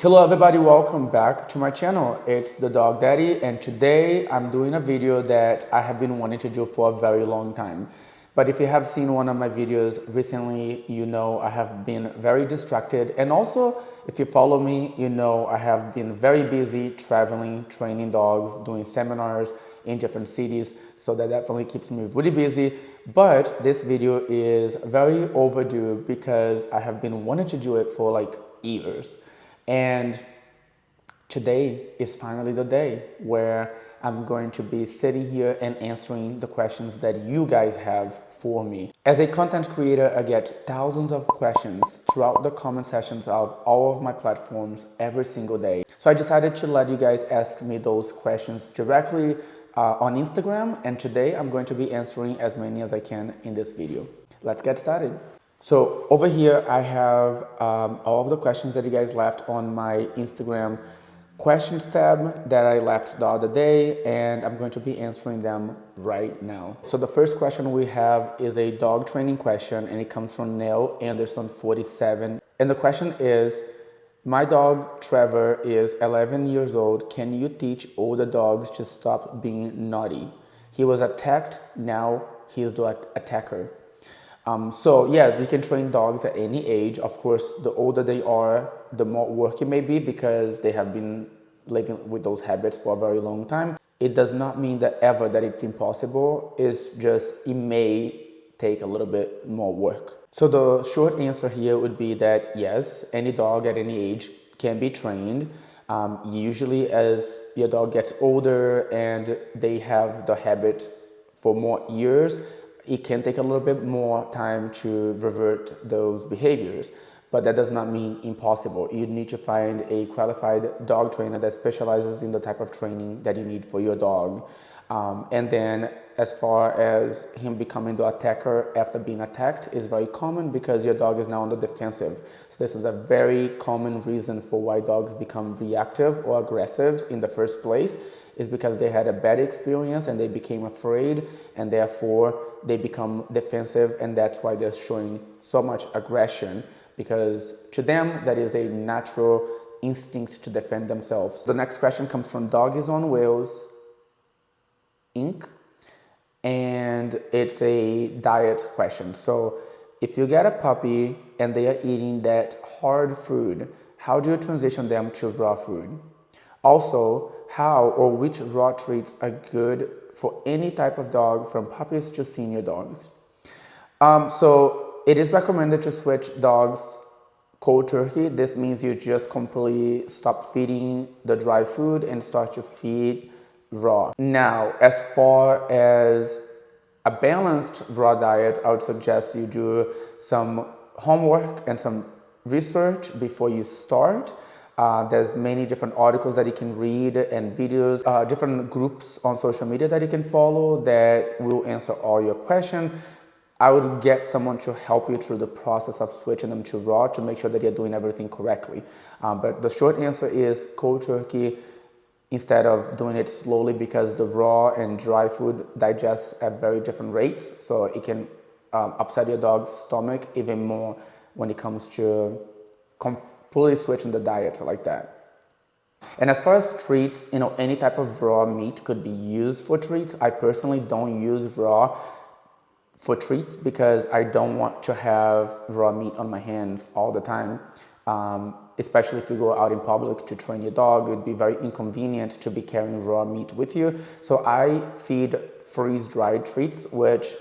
Hello everybody, welcome back to my channel. It's the Dog Daddy, and today I'm doing a video that I have been wanting to do for a very long time. But if you have seen one of my videos recently, you know I have been very distracted, and also if you follow me, you know I have been very busy traveling, training dogs, doing seminars in different cities, so that definitely keeps me really busy. But this video is very overdue because I have been wanting to do it for like years. And today is finally the day where I'm going to be sitting here and answering the questions that you guys have for me. As a content creator, I get thousands of questions throughout the comment sections of all of my platforms every single day. So I decided to let you guys ask me those questions directly on Instagram, and today I'm going to be answering as many as I can in this video. Let's get started. So over here, I have all of the questions that you guys left on my Instagram questions tab that I left the other day, and I'm going to be answering them right now. So the first question we have is a dog training question, and it comes from Neil Anderson 47. And the question is, my dog Trevor is 11 years old. Can you teach older dogs to stop being naughty? He was attacked, now he is the attacker. So yes, you can train dogs at any age. Of course, the older they are, the more work it may be because they have been living with those habits for a very long time. It does not mean that ever that it's impossible. It's just, it may take a little bit more work. So the short answer here would be that yes, any dog at any age can be trained. Usually as your dog gets older and they have the habit for more years, it can take a little bit more time to revert those behaviors, but that does not mean impossible. You need to find a qualified dog trainer that specializes in the type of training that you need for your dog. And then as far as him becoming the attacker after being attacked is very common because your dog is now on the defensive. So this is a very common reason for why dogs become reactive or aggressive in the first place, is because they had a bad experience and they became afraid, and therefore they become defensive, and that's why they're showing so much aggression, because to them that is a natural instinct to defend themselves. The next question comes from Doggies on Wheels Inc. and it's a diet question. So if you get a puppy and they are eating that hard food, how do you transition them to raw food? Also, how or which raw treats are good for any type of dog from puppies to senior dogs? So it is recommended to switch dogs cold turkey. This means you just completely stop feeding the dry food and start to feed raw. Now, as far as a balanced raw diet, I would suggest you do some homework and some research before you start. There's many different articles that you can read and videos, different groups on social media that you can follow that will answer all your questions. I would get someone to help you through the process of switching them to raw to make sure that you're doing everything correctly. But the short answer is cold turkey instead of doing it slowly, because the raw and dry food digests at very different rates. So it can upset your dog's stomach even more when it comes to completely switching the diet like that. And as far as treats, you know, any type of raw meat could be used for treats. I personally don't use raw for treats because I don't want to have raw meat on my hands all the time. Especially if you go out in public to train your dog, it would be very inconvenient to be carrying raw meat with you. So I feed freeze-dried treats, which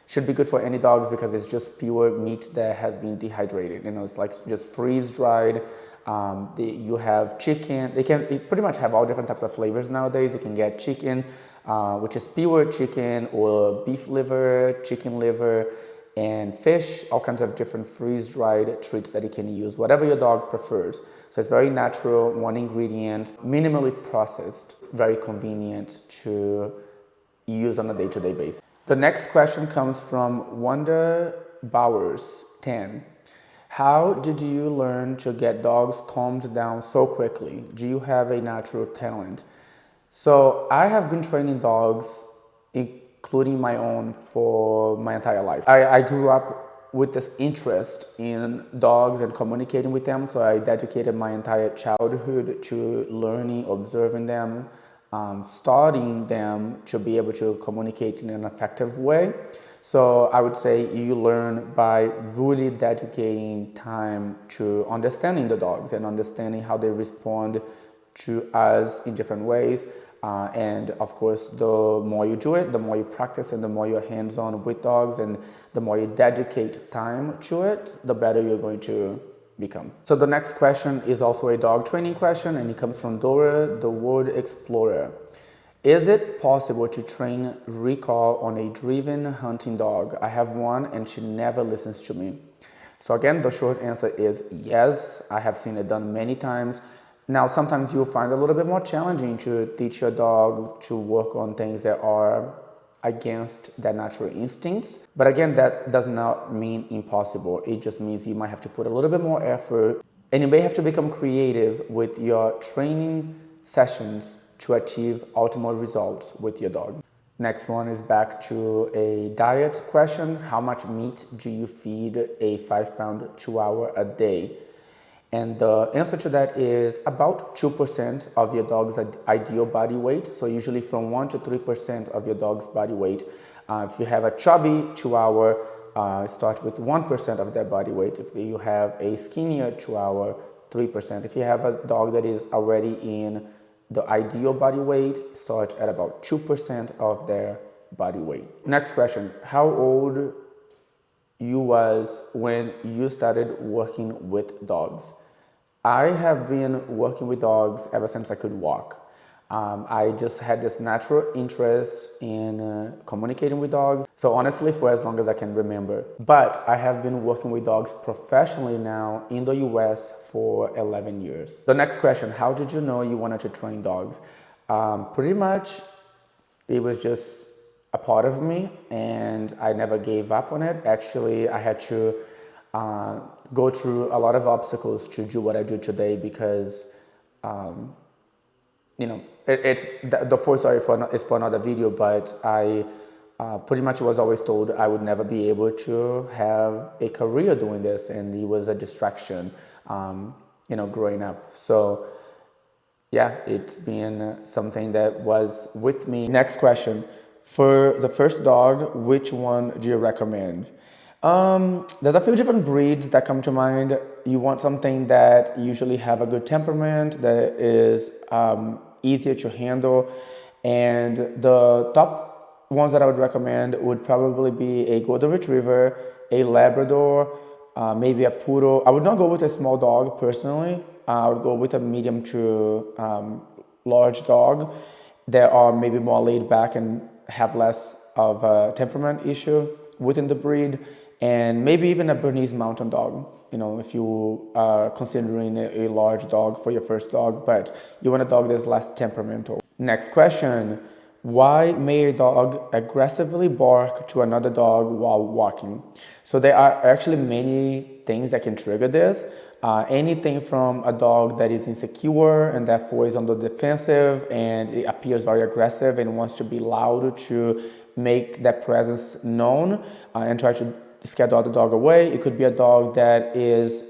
should be good for any dogs because it's just pure meat that has been dehydrated. You know, it's like just freeze-dried. You have chicken. It pretty much have all different types of flavors nowadays. You can get chicken, which is pure chicken, or beef liver, chicken liver, and fish, all kinds of different freeze-dried treats that you can use, whatever your dog prefers. So it's very natural, one ingredient, minimally processed, very convenient to use on a day-to-day basis. The next question comes from Wanda Bowers 10. How did you learn to get dogs calmed down so quickly? Do you have a natural talent? So I have been training dogs, including my own, for my entire life. I grew up with this interest in dogs and communicating with them. So I dedicated my entire childhood to learning, observing them, studying them to be able to communicate in an effective way. So I would say you learn by really dedicating time to understanding the dogs and understanding how they respond to us in different ways. And of course, the more you do it, the more you practice and the more you're hands-on with dogs and the more you dedicate time to it, the better you're going to become. So the next question is also a dog training question, and it comes from Dora, the World Explorer. Is it possible to train recall on a driven hunting dog? I have one and she never listens to me. So again, the short answer is yes. I have seen it done many times. Now, sometimes you'll find it a little bit more challenging to teach your dog to work on things that are against their natural instincts. But again, that does not mean impossible. It just means you might have to put a little bit more effort, and you may have to become creative with your training sessions to achieve optimal results with your dog. Next one is back to a diet question. How much meat do you feed a 5-pound Chihuahua a day? And the answer to that is about 2% of your dog's ideal body weight. So usually from 1 to 3% of your dog's body weight. If you have a chubby Chihuahua, start with 1% of their body weight. If you have a skinnier Chihuahua, 3%. If you have a dog that is already in the ideal body weight, start at about 2% of their body weight. Next question, how old you was when you started working with dogs? I have been working with dogs ever since I could walk. I just had this natural interest in communicating with dogs. So honestly, for as long as I can remember. But I have been working with dogs professionally now in the US for 11 years. The next question, how did you know you wanted to train dogs? Pretty much, it was just a part of me and I never gave up on it. Actually, I had to go through a lot of obstacles to do what I do today because, you know, it's the full story is for another video, but I pretty much was always told I would never be able to have a career doing this, and it was a distraction, you know, growing up. So yeah, it's been something that was with me. Next question, for the first dog, which one do you recommend? There's a few different breeds that come to mind. You want something that usually have a good temperament, that is easier to handle, and the top ones that I would recommend would probably be a Golden Retriever, a Labrador, maybe a Poodle. I would not go with a small dog personally. I would go with a medium to large dog that are maybe more laid back and have less of a temperament issue within the breed, and maybe even a Bernese Mountain Dog, you know, if you are considering a large dog for your first dog, but you want a dog that's less temperamental. Next question, why may a dog aggressively bark to another dog while walking? So there are actually many things that can trigger this. Anything from a dog that is insecure and therefore is on the defensive and it appears very aggressive and wants to be loud to make that presence known and try to scare the other dog away. It could be a dog that is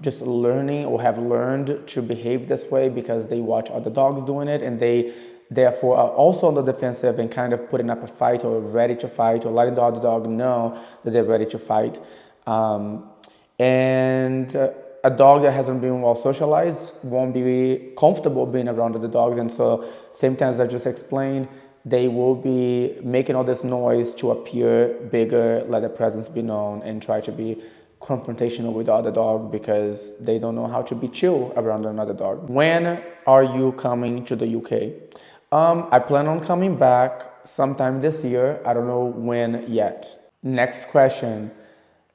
just learning or have learned to behave this way because they watch other dogs doing it and they therefore are also on the defensive and kind of putting up a fight or ready to fight or letting the other dog know that they're ready to fight. And a dog that hasn't been well socialized won't be comfortable being around other dogs, and so same time as I just explained, they will be making all this noise to appear bigger, let their presence be known, and try to be confrontational with the other dog because they don't know how to be chill around another dog. When are you coming to the UK? I plan on coming back sometime this year. I don't know when yet. Next question.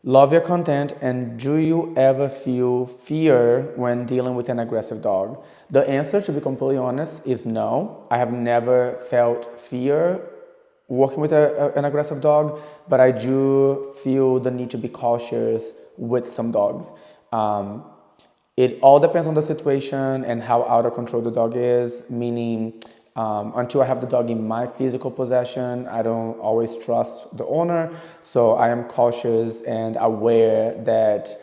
Love your content, and do you ever feel fear when dealing with an aggressive dog? The answer, to be completely honest, is no. I have never felt fear working with an aggressive dog, but I do feel the need to be cautious with some dogs. It all depends on the situation and how out of control the dog is, meaning until I have the dog in my physical possession, I don't always trust the owner. So I am cautious and aware that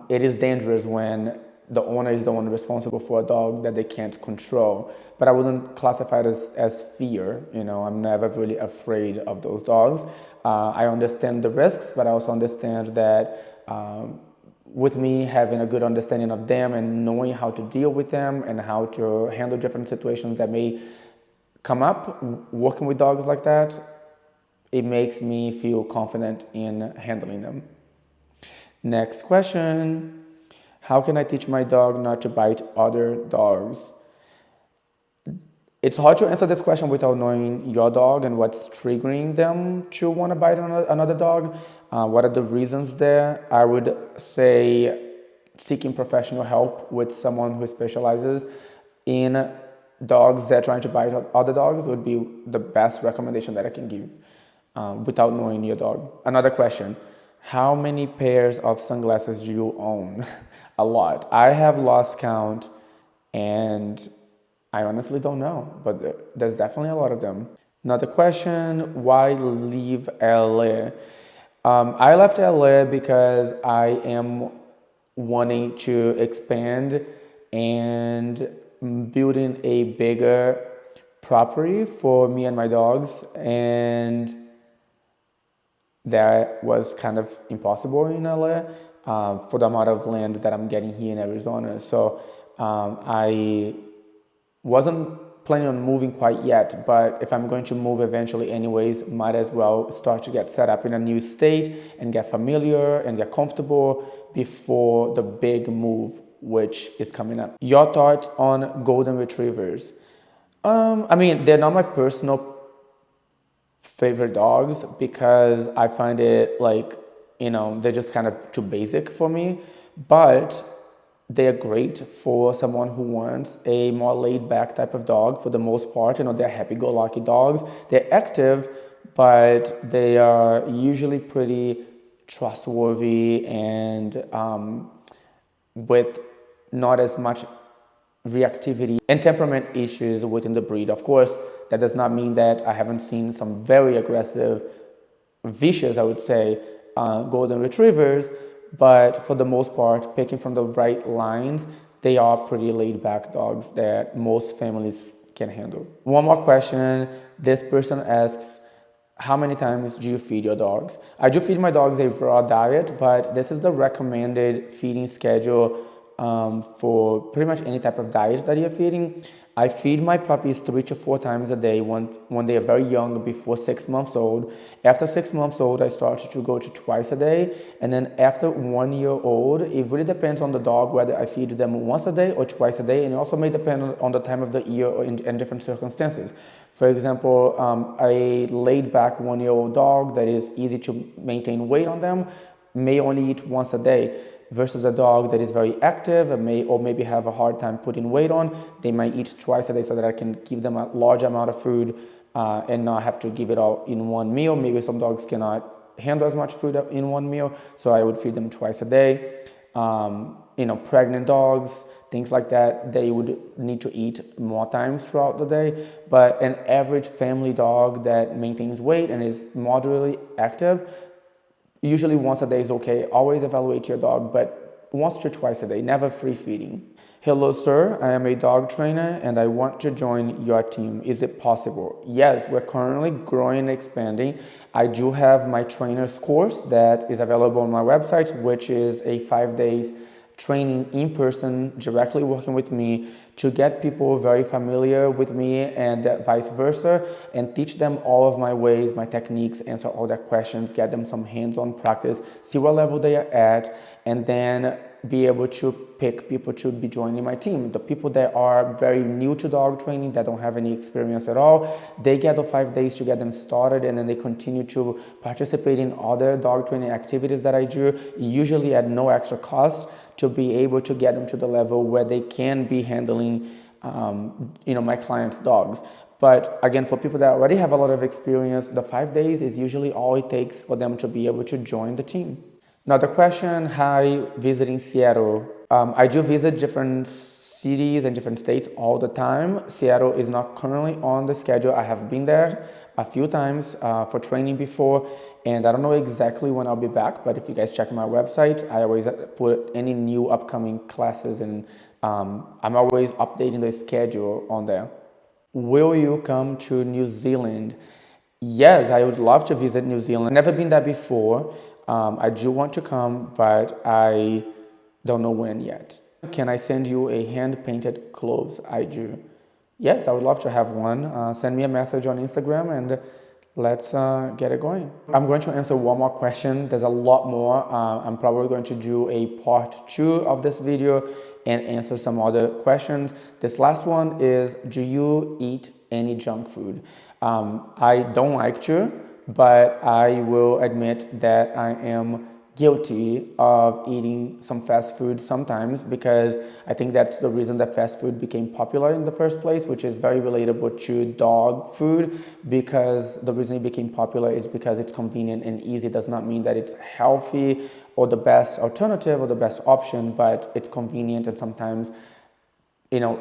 it is dangerous when the owner is the one responsible for a dog that they can't control. But I wouldn't classify it as fear. You know, I'm never really afraid of those dogs. I understand the risks, but I also understand that with me having a good understanding of them and knowing how to deal with them and how to handle different situations that may come up, working with dogs like that, it makes me feel confident in handling them. Next question. How can I teach my dog not to bite other dogs? It's hard to answer this question without knowing your dog and what's triggering them to want to bite another dog. What are the reasons there? I would say seeking professional help with someone who specializes in dogs that are trying to bite other dogs would be the best recommendation that I can give without knowing your dog. Another question. How many pairs of sunglasses do you own? A lot. I have lost count and I honestly don't know, but there's definitely a lot of them. Another question, why leave LA? I left LA because I am wanting to expand and building a bigger property for me and my dogs, and that was kind of impossible in LA for the amount of land that I'm getting here in Arizona. So I wasn't planning on moving quite yet, but if I'm going to move eventually anyways, might as well start to get set up in a new state and get familiar and get comfortable before the big move, which is coming up. Your thoughts on golden retrievers? I mean, they're not my personal favorite dogs because I find it like, you know, they're just kind of too basic for me, but they're great for someone who wants a more laid-back type of dog for the most part. You know, they're happy-go-lucky dogs. They're active, but they are usually pretty trustworthy and with not as much reactivity and temperament issues within the breed. Of course, that does not mean that I haven't seen some very aggressive, vicious, I would say, golden retrievers, but for the most part, picking from the right lines, they are pretty laid-back dogs that most families can handle. One more question. This person asks, how many times do you feed your dogs? I do feed my dogs a raw diet, but this is the recommended feeding schedule for pretty much any type of diet that you're feeding. I feed my puppies 3 to 4 times a day when they are very young, before 6 months old. After 6 months old, I started to go to twice a day. And then after 1 year old, it really depends on the dog whether I feed them once a day or twice a day. And it also may depend on the time of the year or in different circumstances. For example, a laid back 1 year old dog that is easy to maintain weight on them may only eat once a day, versus a dog that is very active and maybe have a hard time putting weight on. They might eat twice a day so that I can give them a large amount of food and not have to give it all in one meal. Maybe some dogs cannot handle as much food in one meal, so I would feed them twice a day. You know, pregnant dogs, things like that, they would need to eat more times throughout the day. But an average family dog that maintains weight and is moderately active, usually once a day is okay. Always evaluate your dog, but once to twice a day, never free feeding. Hello, sir. I am a dog trainer and I want to join your team. Is it possible? Yes, we're currently growing and expanding. I do have my trainer's course that is available on my website, which is a 5 days training in person, directly working with me to get people very familiar with me and vice versa, and teach them all of my ways, my techniques, answer all their questions, get them some hands-on practice, see what level they are at, and then be able to pick people to be joining my team. The people that are very new to dog training, that don't have any experience at all, they get the 5 days to get them started, and then they continue to participate in other dog training activities that I do, usually at no extra cost, to be able to get them to the level where they can be handling my clients' dogs. But again, for people that already have a lot of experience, the 5 days is usually all it takes for them to be able to join the team. Another question, hi, visiting Seattle. I do visit different cities and different states all the time. Seattle is not currently on the schedule. I have been there a few times for training before, and I don't know exactly when I'll be back, but if you guys check my website, I always put any new upcoming classes, and I'm always updating the schedule on there. Will you come to New Zealand? Yes, I would love to visit New Zealand. I've never been there before. I do want to come, but I don't know when yet. Can I send you a hand-painted clothes? I do. Yes, I would love to have one. Send me a message on Instagram and let's get it going. I'm going to answer one more question. There's a lot more. I'm probably going to do a part 2 of this video and answer some other questions. This last one is, do you eat any junk food? I don't like to, but I will admit that I am guilty of eating some fast food sometimes, because I think that's the reason that fast food became popular in the first place, which is very relatable to dog food, because the reason it became popular is because it's convenient and easy. It does not mean that it's healthy or the best alternative or the best option, but it's convenient, and sometimes, you know,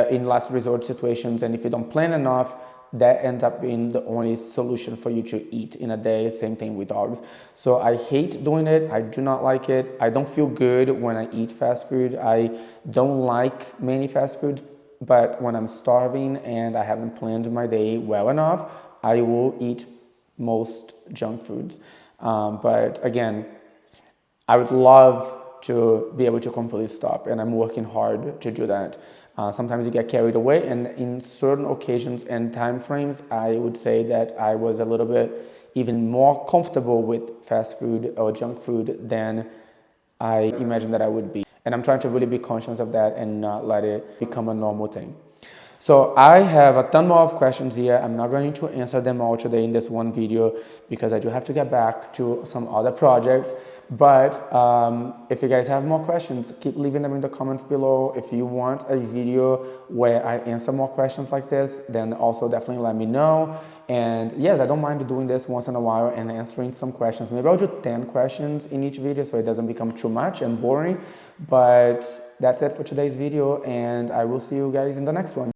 in last resort situations, and if you don't plan enough, that ends up being the only solution for you to eat in a day. Same thing with dogs. So I hate doing it. I do not like it. I don't feel good when I eat fast food. I don't like many fast foods, but when I'm starving and I haven't planned my day well enough, I will eat most junk foods. But again, I would love to be able to completely stop, and I'm working hard to do that. Sometimes you get carried away, and in certain occasions and time frames, I would say that I was a little bit even more comfortable with fast food or junk food than I imagined that I would be. And I'm trying to really be conscious of that and not let it become a normal thing. So I have a ton more of questions here. I'm not going to answer them all today in this one video because I do have to get back to some other projects. But if you guys have more questions, keep leaving them in the comments below. If you want a video where I answer more questions like this, then also definitely let me know. And yes, I don't mind doing this once in a while and answering some questions. Maybe I'll do 10 questions in each video so it doesn't become too much and boring. But that's it for today's video, and I will see you guys in the next one.